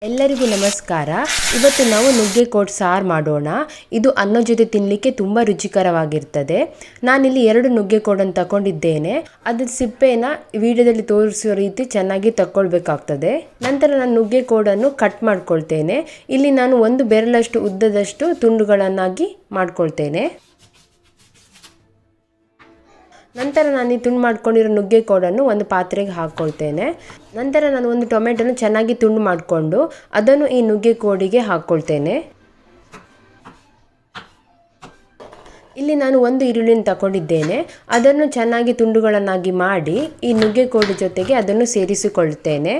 ಎಲ್ಲರಿಗೂ ನಮಸ್ಕಾರ. ಇವತ್ತು ನಾವು ನುಗ್ಗೆಕೋಡು ಸಾರು ಮಾಡೋಣ. ಇದು ಅನ್ನ ಜೊತೆ ತಿನ್ನಲಿಕ್ಕೆ ತುಂಬ ರುಚಿಕರವಾಗಿರ್ತದೆ. ನಾನಿಲ್ಲಿ 2 ನುಗ್ಗೆಕೋಡನ್ನು ತಗೊಂಡಿದ್ದೇನೆ. ಅದರ ಸಿಪ್ಪೆನ ವಿಡಿಯೋದಲ್ಲಿ ತೋರಿಸುವ ರೀತಿ ಚೆನ್ನಾಗಿ ತಗೊಳ್ಬೇಕಾಗ್ತದೆ. ನಂತರ ನಾನು ನುಗ್ಗೆಕೋಡನ್ನು ಕಟ್ ಮಾಡ್ಕೊಳ್ತೇನೆ. ಇಲ್ಲಿ ನಾನು 1 ಬೆರಳಷ್ಟು ಉದ್ದದಷ್ಟು ತುಂಡುಗಳನ್ನಾಗಿ ಮಾಡ್ಕೊಳ್ತೇನೆ. ನಂತರ ನಾನು ಈ ತುಂಡು ಮಾಡ್ಕೊಂಡಿರೋ ನುಗ್ಗೆಕೋಡನ್ನು ಒಂದು ಪಾತ್ರೆಗೆ ಹಾಕ್ಕೊಳ್ತೇನೆ. ನಂತರ ನಾನು ಒಂದು ಟೊಮೆಟೊನ ಚೆನ್ನಾಗಿ ತುಂಡು ಮಾಡಿಕೊಂಡು ಅದನ್ನು ಈ ನುಗ್ಗೆಕೋಡಿಗೆ ಹಾಕ್ಕೊಳ್ತೇನೆ. ಇಲ್ಲಿ ನಾನು 1 ಈರುಳ್ಳಿಯನ್ನು ತಗೊಂಡಿದ್ದೇನೆ. ಅದನ್ನು ಚೆನ್ನಾಗಿ ತುಂಡುಗಳನ್ನಾಗಿ ಮಾಡಿ ಈ ನುಗ್ಗೆಕೋಡು ಜೊತೆಗೆ ಅದನ್ನು ಸೇರಿಸಿಕೊಳ್ತೇನೆ.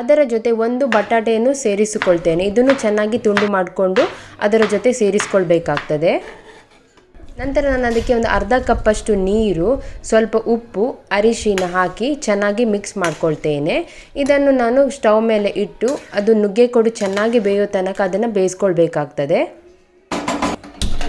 ಅದರ ಜೊತೆ 1 ಬಟಾಟೆಯನ್ನು ಸೇರಿಸಿಕೊಳ್ತೇನೆ. ಇದನ್ನು ಚೆನ್ನಾಗಿ ತುಂಡು ಮಾಡಿಕೊಂಡು ಅದರ ಜೊತೆ ಸೇರಿಸ್ಕೊಳ್ಬೇಕಾಗ್ತದೆ. ನಂತರ ನಾನು ಅದಕ್ಕೆ ಒಂದು ಅರ್ಧ ಕಪ್ಪಷ್ಟು ನೀರು, ಸ್ವಲ್ಪ ಉಪ್ಪು, ಅರಿಶಿನ ಹಾಕಿ ಚೆನ್ನಾಗಿ ಮಿಕ್ಸ್ ಮಾಡ್ಕೊಳ್ತೇನೆ. ಇದನ್ನು ನಾನು ಸ್ಟವ್ ಮೇಲೆ ಇಟ್ಟು ಅದು ನುಗ್ಗೆಕೋಡು ಚೆನ್ನಾಗಿ ಬೇಯೋ ತನಕ ಅದನ್ನು ಬೇಯಿಸ್ಕೊಳ್ಬೇಕಾಗ್ತದೆ.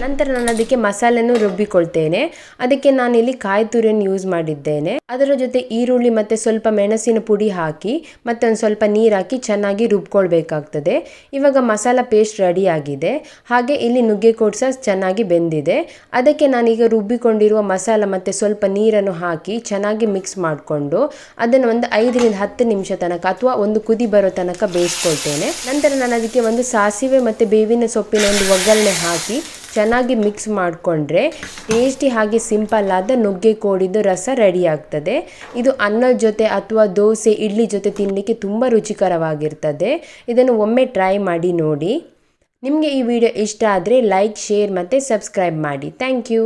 ನಂತರ ನಾನು ಅದಕ್ಕೆ ಮಸಾಲೆಯನ್ನು ರುಬ್ಬಿಕೊಳ್ತೇನೆ. ಅದಕ್ಕೆ ನಾನಿಲ್ಲಿ ಕಾಯಿ ತುರಿಯನ್ನು ಯೂಸ್ ಮಾಡಿದ್ದೇನೆ. ಅದರ ಜೊತೆ ಈರುಳ್ಳಿ ಮತ್ತು ಸ್ವಲ್ಪ ಮೆಣಸಿನ ಪುಡಿ ಹಾಕಿ ಮತ್ತು ಒಂದು ಸ್ವಲ್ಪ ನೀರು ಹಾಕಿ ಚೆನ್ನಾಗಿ ರುಬ್ಕೊಳ್ಬೇಕಾಗ್ತದೆ. ಇವಾಗ ಮಸಾಲ ಪೇಸ್ಟ್ ರೆಡಿ ಆಗಿದೆ. ಹಾಗೆ ಇಲ್ಲಿ ನುಗ್ಗೆಕೋಡು ಸಹ ಚೆನ್ನಾಗಿ ಬೆಂದಿದೆ. ಅದಕ್ಕೆ ನಾನೀಗ ರುಬ್ಬಿಕೊಂಡಿರುವ ಮಸಾಲ ಮತ್ತು ಸ್ವಲ್ಪ ನೀರನ್ನು ಹಾಕಿ ಚೆನ್ನಾಗಿ ಮಿಕ್ಸ್ ಮಾಡಿಕೊಂಡು ಅದನ್ನು ಒಂದು 5 ರಿಂದ 10 ನಿಮಿಷ ತನಕ ಅಥವಾ ಒಂದು ಕುದಿ ಬರೋ ತನಕ ಬೇಯಿಸ್ಕೊಳ್ತೇನೆ. ನಂತರ ನಾನು ಅದಕ್ಕೆ ಒಂದು ಸಾಸಿವೆ ಮತ್ತು ಬೇವಿನ ಸೊಪ್ಪಿನ ಒಂದು ಒಗ್ಗರಣೆ ಹಾಕಿ ಚೆನ್ನಾಗಿ ಮಿಕ್ಸ್ ಮಾಡಿಕೊಂಡ್ರೆ ಟೇಸ್ಟಿ ಹಾಗೆ ಸಿಂಪಲ್ ಆದ ನುಗ್ಗೆಕೋಡಿದು ರಸ ರೆಡಿ ಆಗ್ತದೆ. ಇದು ಅನ್ನದ ಜೊತೆ ಅಥವಾ ದೋಸೆ, ಇಡ್ಲಿ ಜೊತೆ ತಿನ್ನಲಿಕ್ಕೆ ತುಂಬ ರುಚಿಕರವಾಗಿರ್ತದೆ. ಇದನ್ನು ಒಮ್ಮೆ ಟ್ರೈ ಮಾಡಿ ನೋಡಿ. ನಿಮಗೆ ಈ ವಿಡಿಯೋ ಇಷ್ಟ ಆದರೆ ಲೈಕ್, ಶೇರ್ ಮತ್ತು ಸಬ್ಸ್ಕ್ರೈಬ್ ಮಾಡಿ. Thank you.